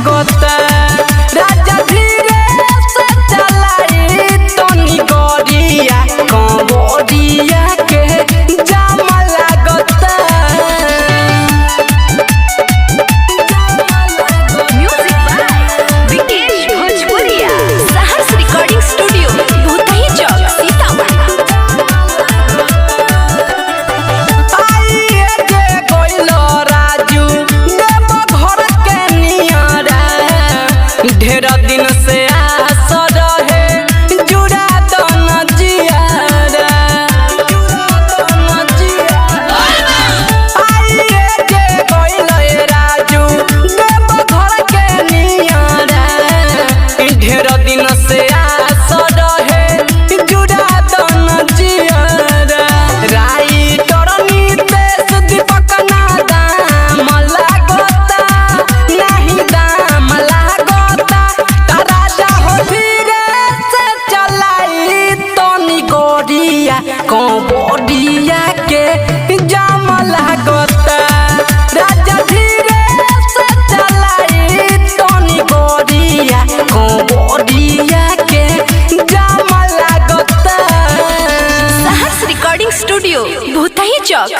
लागता राजा धीरे से चलाई तनी गोरिया कंवरिया के जाम लागता। म्यूजिक बाय विकेश भोजपुरिया सहर्ष रिकॉर्डिंग स्टूडियो भूतही चौक सीतामढ़ी। आइए जे गइलो राजू देव घर के नियरा ढेर दिन से आस रहे जुड़ा दन जियारा आइए जे गइलो राजू देव घर के नियरा ढेर दिन से आस रहे जुड़ा दन जियारा राइटर नीतेश दीपक ना दाम लागता नहीं दाम लागता राजा हो धीरे से चलाई तनी गोरिया कंवरिया के जाम लागता राजा धीरे से चलाई तनी गोरिया कंवरिया के जाम लागता। सहर्ष रिकॉर्डिंग स्टूडियो भूतही चौक